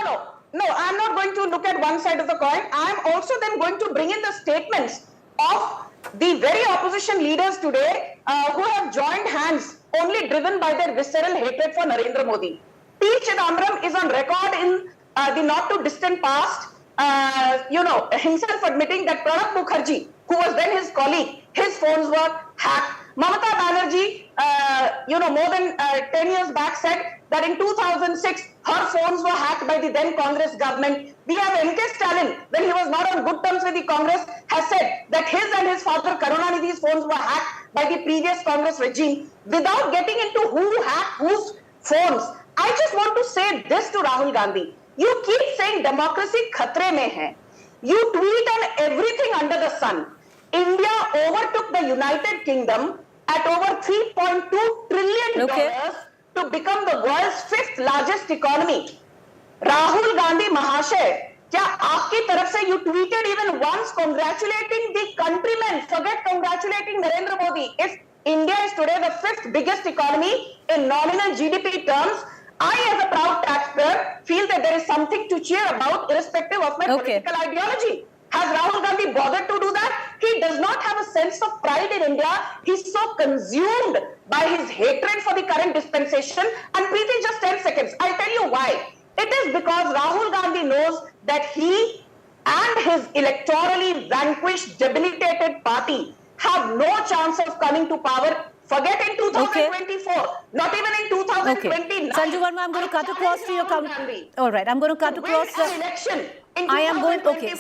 No, I'm not going to look at one side of the coin. I'm also then going to bring in the statements of the very opposition leaders today who have joined hands only driven by their visceral hatred for Narendra Modi. P. Chidambaram is on record in the not too distant past, himself admitting that Pranab Mukherjee, who was then his colleague, his phones were hacked. Mamata Banerjee, more than 10 years back said that in 2006, her phones were hacked by the then Congress government. We have M.K. Stalin, when he was not on good terms with the Congress, has said that his and his father Karunanidhi's phones were hacked by the previous Congress regime. Without getting into who hacked whose phones, I just want to say this to Rahul Gandhi. You keep saying democracy khatre mein hai. You tweet on everything under the sun. India overtook the United Kingdom at over $3.2 trillion to become the world's 5th largest economy. Rahul Gandhi Mahashay, kya aapki taraf se you tweeted even once congratulating the countrymen? Forget congratulating Narendra Modi. If India is today the 5th biggest economy in nominal GDP terms, I, as a proud taxpayer, feel that there is something to cheer about irrespective of my political ideology. Has Rahul Gandhi bothered to do that? He does not have a sense of pride in India. He's so consumed by his hatred for the current dispensation. And Preeti, just 10 seconds. I'll tell you why. It is because Rahul Gandhi knows that he and his electorally vanquished, debilitated party have no chance of coming to power. Forget in 2024, not even in 2029. Sanju Verma, I'm going to cut across to your all right, I'm going to cut across. Election in I am going. Okay,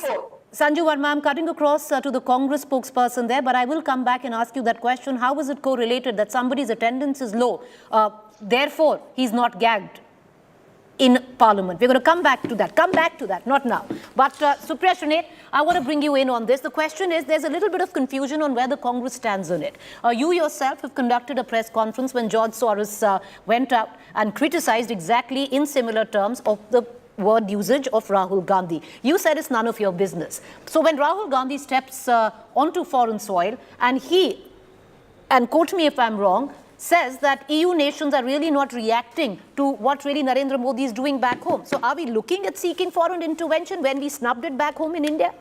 Sanju Verma, I'm cutting across to the Congress spokesperson there, but I will come back and ask you that question. How is it correlated that somebody's attendance is low, therefore he's not gagged in Parliament? We're going to come back to that, not now. But Supriya Shunate, I want to bring you in on this. The question is, there's a little bit of confusion on where the Congress stands on it. You yourself have conducted a press conference when George Soros went out and criticized exactly in similar terms of the word usage of Rahul Gandhi. You said it's none of your business. So when Rahul Gandhi steps onto foreign soil and he, and quote me if I'm wrong, says that EU nations are really not reacting to what really Narendra Modi is doing back home. So are we looking at seeking foreign intervention when we snubbed it back home in India?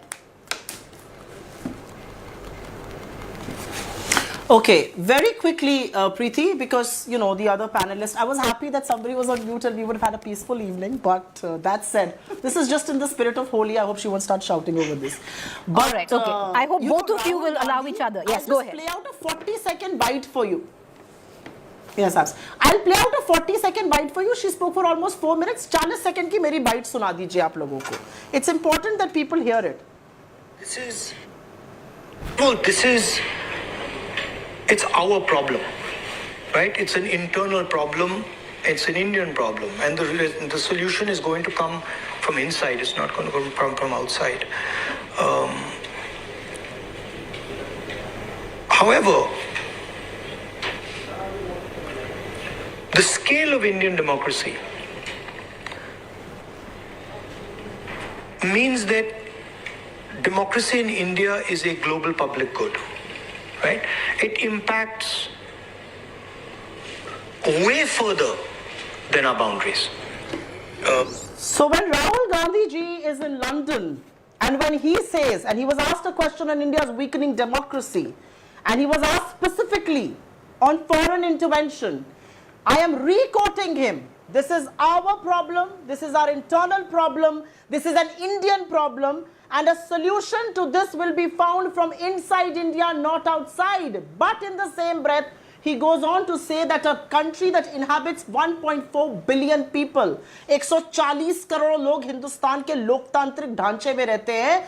Okay, very quickly, Preeti, because, you know, the other panelists, I was happy that somebody was on mute and we would have had a peaceful evening. But that said, this is just in the spirit of Holi. I hope she won't start shouting over this. But, all right, okay. I hope both of you will allow each other. Yes, go ahead. I'll play out a 40-second bite for you. Yes, Abs. I'll play out a 40-second bite for you. She spoke for almost 4 minutes. 40 second ki meri bite suna dijiye aap logon ko. It's important that people hear it. It's our problem, right? It's an internal problem. It's an Indian problem. And the solution is going to come from inside. It's not going to come from outside. However, the scale of Indian democracy means that democracy in India is a global public good, right? It impacts way further than our boundaries. So when Rahul Gandhi ji is in London and when he says, and he was asked a question on India's weakening democracy, and he was asked specifically on foreign intervention, I am re-quoting him. This is our problem. This is our internal problem. This is an Indian problem. And a solution to this will be found from inside India, not outside. But in the same breath, he goes on to say that a country that inhabits 1.4 billion people, 140 crore log Hindustan ke loktantric ढांचे में रहते हैं,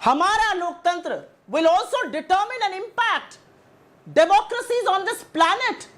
हमारा लोकतंत्र will also determine and impact democracies on this planet.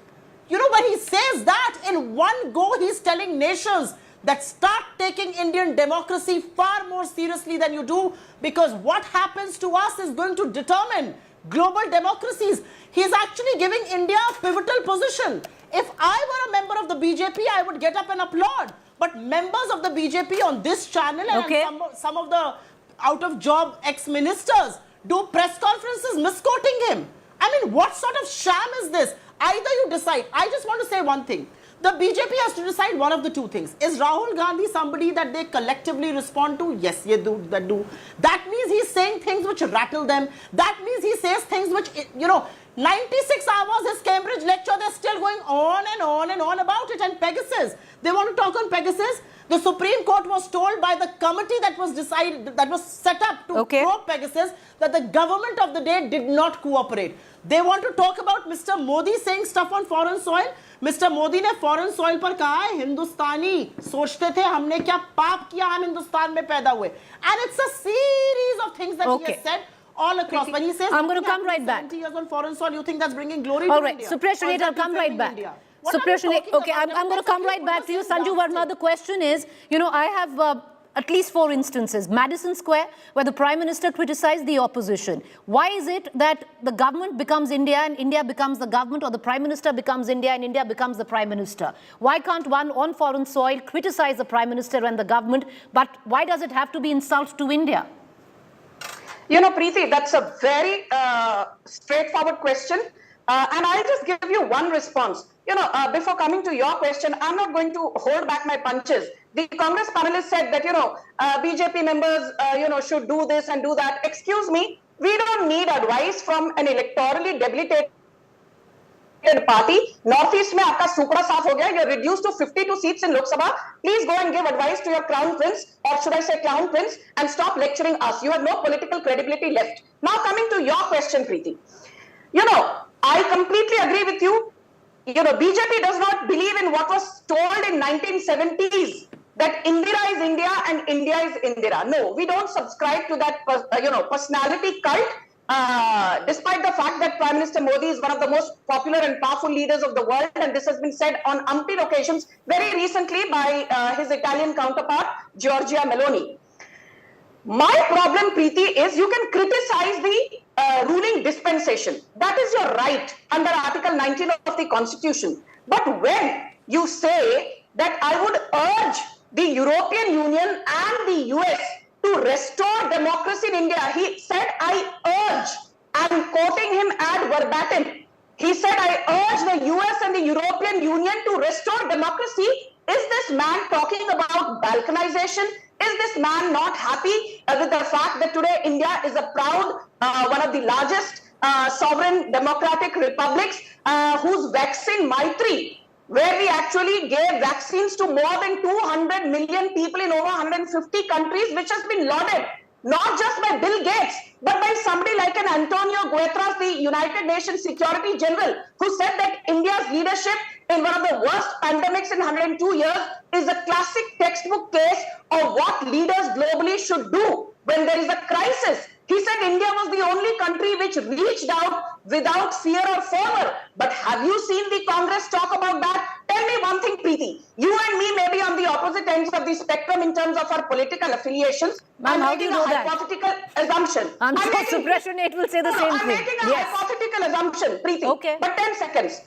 You know, when he says that, in one go, he's telling nations that start taking Indian democracy far more seriously than you do, because what happens to us is going to determine global democracies. He's actually giving India a pivotal position. If I were a member of the BJP, I would get up and applaud. But members of the BJP on this channel and some of the out-of-job ex-ministers do press conferences misquoting him. I mean, what sort of sham is this? Either you decide. I just want to say one thing. The BJP has to decide one of the two things. Is Rahul Gandhi somebody that they collectively respond to? Yes, ye do, that do. That means he's saying things which rattle them. That means he says things which, you know, 96 hours his Cambridge lecture, they're still going on and on and on about it. And Pegasus, they want to talk on Pegasus. The Supreme Court was told by the committee that was set up to probe Pegasus that the government of the day did not cooperate. They want to talk about Mr. Modi saying stuff on foreign soil. Mr. Modi ने foreign soil पर कहा है हिंदुस्तानी सोचते थे हमने क्या पाप किया हम हिंदुस्तान में पैदा हुए. And it's a series of things that he has said all across. When he says I'm going to come right back. 70 years on foreign soil, you think that's bringing glory all to right. India? Supriya Shunate, I'll come right back. Supriya Shunate, okay, I'm going to come right back to you. Sanju Verma, the question is, you know, I have at least 4 instances. Madison Square, where the Prime Minister criticized the opposition. Why is it that the government becomes India and India becomes the government, or the Prime Minister becomes India and India becomes the Prime Minister? Why can't one on foreign soil criticize the Prime Minister and the government, but why does it have to be insult to India? You know, Preeti, that's a very straightforward question. And I'll just give you one response. You know, before coming to your question, I'm not going to hold back my punches The Congress panelists said that, BJP members, should do this and do that. Excuse me, we don't need advice from an electorally debilitated party. Northeast में आपका सुपड़ा साफ हो गया. You're reduced to 52 seats in Lok Sabha. Please go and give advice to your crown prince, or should I say clown prince, and stop lecturing us. You have no political credibility left. Now coming to your question, Preeti. I completely agree with you. BJP does not believe in what was told in 1970s, that Indira is India and India is Indira. No, we don't subscribe to that, personality cult. Despite the fact that Prime Minister Modi is one of the most popular and powerful leaders of the world, and this has been said on umpteen occasions, very recently by his Italian counterpart, Giorgia Meloni. My problem, Preeti, is you can criticize the ruling dispensation. That is your right under Article 19 of the Constitution. But when you say that I would urge the European Union and the US to restore democracy in India, he said, I urge, I'm quoting him ad verbatim. He said, I urge the US and the European Union to restore democracy. Is this man talking about balkanization? Is this man not happy with the fact that today India is a proud, one of the largest sovereign democratic republics whose vaccine Maitri, where we actually gave vaccines to more than 200 million people in over 150 countries, which has been lauded, not just by Bill Gates, but by somebody like an Antonio Guterres, the United Nations Security General, who said that India's leadership in one of the worst pandemics in 102 years is a classic textbook case of what leaders globally should do when there is a crisis. He said India was the only country which reached out without fear or favor. But have you seen the Congress talk about that? Tell me one thing, Preeti. You and me may be on the opposite ends of the spectrum in terms of our political affiliations. Ma'am, how do you know that? Hypothetical assumption. I'm sure Suppression 8 will say the same thing. I'm making a hypothetical assumption, Preeti. Okay. But 10 seconds.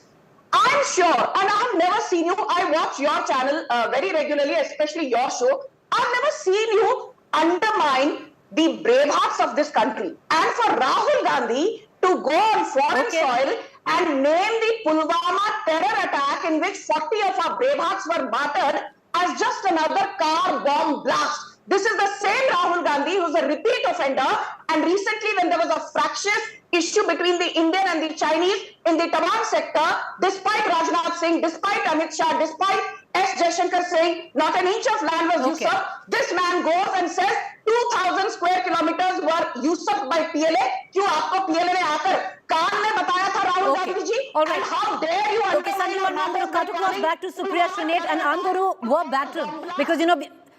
I'm sure, and I have never seen you, I watch your channel very regularly, especially your show. I've never seen you undermine the brave hearts of this country. And for Rahul Gandhi to go on foreign soil and name the Pulwama terror attack in which 40 of our brave hearts were martyred as just another car bomb blast. This is the same Rahul Gandhi who's a repeat offender, and recently when there was a fractious issue between the Indian and the Chinese in the Tamang sector, despite Rajnath Singh, despite Amit Shah, despite S. Jaishankar saying not an inch of land was usurped, this man goes and says 2,000 square kilometers were usurped by PLA. क्यों आपको PLA ने आकर कान में बताया था Rahul Gandhi ji? All right. And how dare you? Okay, Sanju, I'm going to cut across back to Supriya Shrinate, and I'm going to work baton because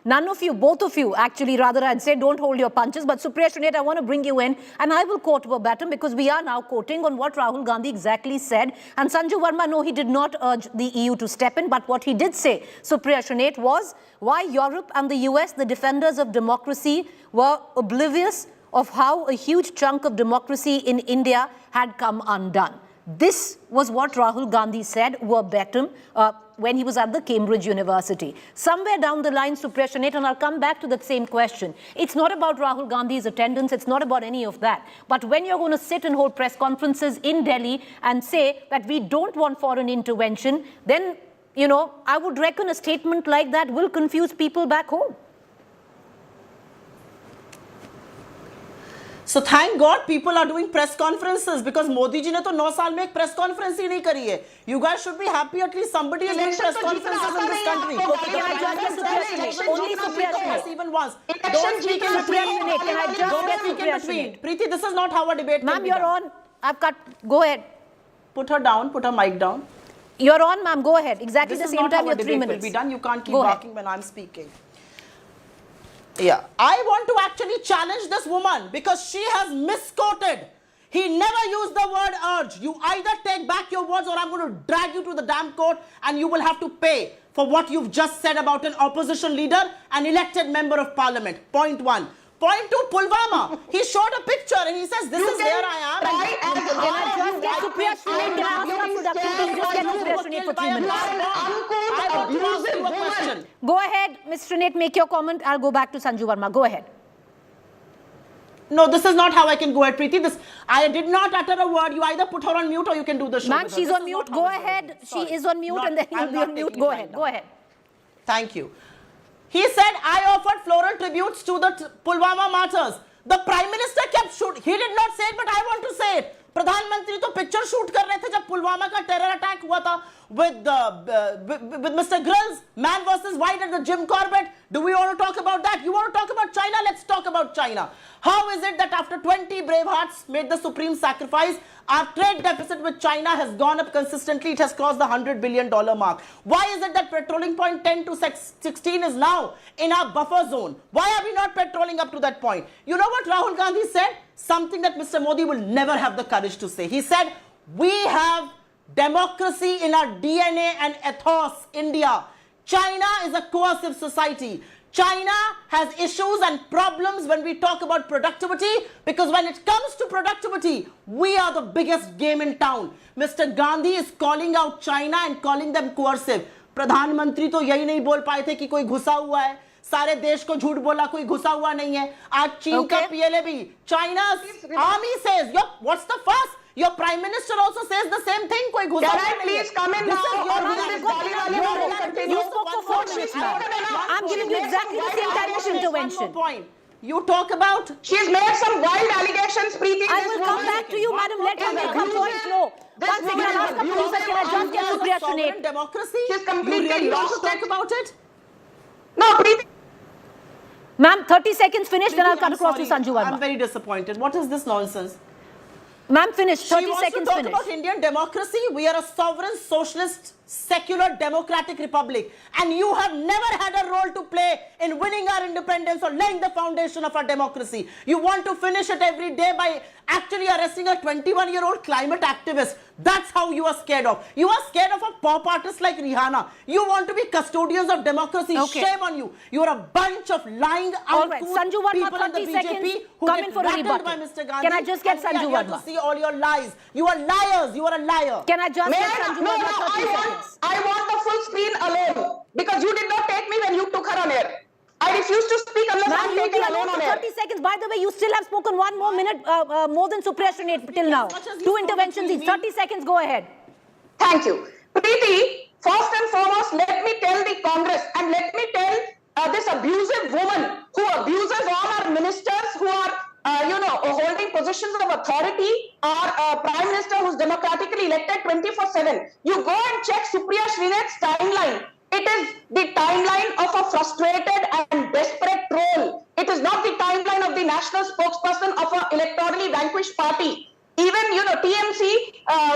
none of you, both of you, actually, rather I'd say don't hold your punches. But Supriya Shrinate, I want to bring you in, and I will quote verbatim because we are now quoting on what Rahul Gandhi exactly said. And Sanju Verma, no, he did not urge the EU to step in, but what he did say, Supriya Shrinate, was why Europe and the US, the defenders of democracy, were oblivious of how a huge chunk of democracy in India had come undone. This was what Rahul Gandhi said verbatim when he was at the Cambridge University. Somewhere down the line, Supriya Shrinate, and I'll come back to that same question. It's not about Rahul Gandhi's attendance. It's not about any of that. But when you're going to sit and hold press conferences in Delhi and say that we don't want foreign intervention, then, I would reckon a statement like that will confuse people back home. So thank God people are doing press conferences, because Modi ji ne to 9 saal mein ek press conference hi nahi kari hai. You guys should be happy at least somebody is doing press conferences in this country. Only Supriya Shrinate. Even once. Don't speak in between. Can I just get Supriya Shrinate? Preeti, this is not how a debate Ma'am, you're on. I've cut. Go ahead. Put her down. Put her mic down. You're on, ma'am. Go ahead. Exactly the same time. You're 3 minutes. This is not how a debate will be done. You can't keep barking when I'm speaking. Yeah, I want to actually challenge this woman because she has misquoted. He never used the word urge. You either take back your words or I'm going to drag you to the damn court and you will have to pay for what you've just said about an opposition leader, an elected member of parliament. Point one. Point two, Pulwama. He showed a picture and he says, this is where I am. Can I just get Supriya Shrinate? Can I ask you just get Supriya Shrinate for 3 minutes? I want to ask you a question. Go ahead, Ms. Shrinate, make your comment. I'll go back to Sanju Verma. Go ahead. No, this is not how I can go ahead, Preeti. I did not utter a word. You either put her on mute or you can do the show. Ma'am, she's on mute. Go ahead. She is on mute and then you'll be on mute. Go ahead. Go ahead. Thank you. He said, I offered floral tributes to the Pulwama martyrs. The Prime Minister kept shooting. He did not say it, but I want to say it. प्रधानमंत्री तो picture shoot कर रहे थे जब पुलवामा का terror attack हुआ था with Mr. Grills, man versus white at the Jim Corbett. Do we want to talk about that? You want to talk about China? Let's talk about China. How is it that after 20 brave hearts made the supreme sacrifice, our trade deficit with China has gone up consistently? It has crossed the $100 billion mark. Why is it that patrolling point 10 to 16 is now in our buffer zone? Why are we not patrolling up to that point? You know what Rahul Gandhi said? Something that Mr. Modi will never have the courage to say. He said, we have democracy in our DNA and ethos, India. China is a coercive society. China has issues and problems when we talk about productivity, because when it comes to productivity, we are the biggest game in town. Mr. Gandhi is calling out China and calling them coercive. प्रधानमंत्री तो यही नहीं बोल पाए थे कि कोई घुसा हुआ है. सारे देश को झूठ बोला, कोई घुसा हुआ नहीं है. आज चीन का पीएलए भी, China's army says, what's the fuss? Your Prime Minister also says the same thing. कोई घुसा हुआ नहीं है. Can I please come in now? You spoke for 4 minutes now. I'm giving you exactly the same time of intervention. You talk about... She's made some wild allegations, Preeti. I will come back to you, madam. Let her make her point. No. One second, I'll ask the producer. Can I just get Supriya Shunate? Democracy? She's completely lost to talk about it? No, Preeti. Ma'am, 30 seconds finished, then I'll cut across to Sanju Verma. I'm very disappointed. What is this nonsense? Ma'am, finish. 30 seconds finished. She wants to talk about Indian democracy. We are a sovereign, socialist, secular, democratic republic. And you have never had a role to play in winning our independence or laying the foundation of our democracy. You want to finish it every day by actually arresting a 21-year-old climate activist. That's how you are scared of. You are scared of a pop artist like Rihanna. You want to be custodians of democracy. Okay. Shame on you. You are a bunch of lying, uncouth people in the BJP who get rattled by Mr. Gandhi. Can I just get Sanju Verma? To see all your lies. You are liars. You are a liar. Can I just get Sanju Verma 30 seconds? I want the full screen alone, because you did not take me when you took her on air. I refuse to speak unless I'm taken alone on air. 30 seconds. By the way, you still have spoken 1 more minute, more than Supriya Shunate till now. 2 interventions each. 30 seconds. Go ahead. Thank you. Preeti, first and foremost, let me tell the Congress and let me tell this abusive woman who abuses all our ministers who are holding positions of authority, our Prime Minister who's democratically elected 24/7. You go and check Supriya Srinath's timeline. It is the timeline of a frustrated and desperate troll. It is not the timeline of the national spokesperson of an electorally vanquished party. Even, TMC,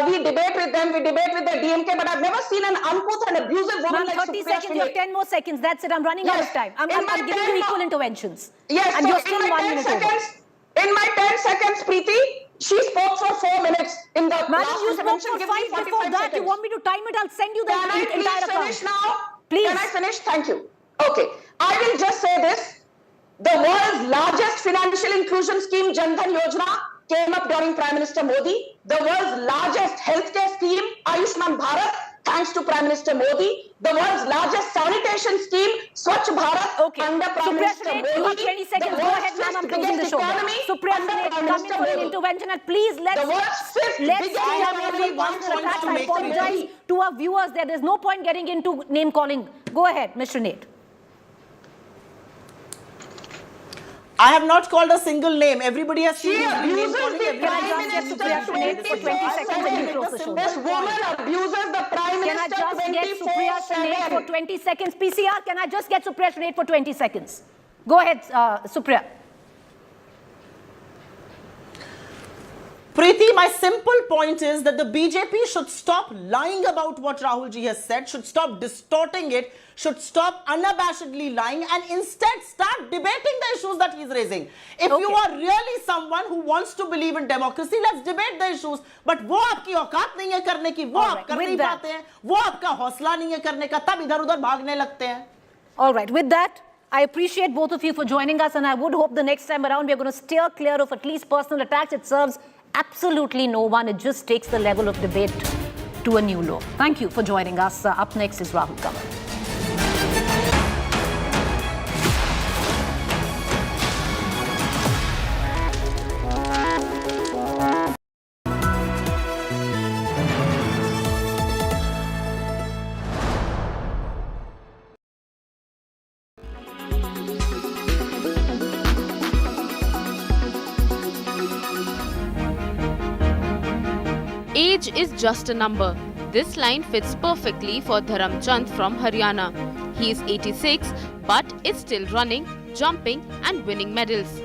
we debate with them, we debate with the DMK, but I've never seen an uncouth and abusive woman like 30 seconds, you have 10 more seconds. That's it. I'm running out of time. I'm giving you equal interventions. Yes, and so you're still 1 minute over. In my 10 seconds, Preeti, she spoke for 4 minutes in the Madam, you spoke for 5 before that. You want me to time it? I'll send you the entire account. Can I please finish now? Please. Can I finish? Thank you. Okay. I will just say this. The world's largest financial inclusion scheme, Jan Dhan Yojana, came up during Prime Minister Modi. The world's largest healthcare scheme, Ayushman Bharat, thanks to Prime Minister Modi. The world's largest sanitation scheme, Swachh Bharat, under Prime Minister Modi. You have 20 seconds. Go ahead, ma'am. I'm closing the show. Supriya Shunate, come in for an intervention. And please, let's see I apologize to our viewers. There's no point getting into name calling. Go ahead, Mr. Nate. I have not called a single name. Everybody has seen name Can calling. I just get Supriya Shunate for 20 seconds and you close the show? This woman abuses the Prime Minister. Can I just get Supriya Shunate for 20 seconds? PCR, can I just get Supriya Shunate for 20 seconds? Go ahead, Supriya. Preeti, my simple point is that the BJP should stop lying about what Rahul ji has said, should stop distorting it, should stop unabashedly lying and instead start debating the issues that he's raising. If you are really someone who wants to believe in democracy, let's debate the issues. But वो आपकी औकात नहीं है करने की, वो आप कर नहीं पाते हैं, वो आपका हौसला नहीं है करने का, तब इधर-उधर भागने लगते हैं. All right, with that, I appreciate both of you for joining us, and I would hope the next time around we're going to steer clear of at least personal attacks. It serves absolutely no one. It just takes the level of debate to a new low. Thank you for joining us. Up next is Rahul Kamal. Age is just a number. This line fits perfectly for Dharamchand from Haryana. He is 86 but is still running, jumping and winning medals.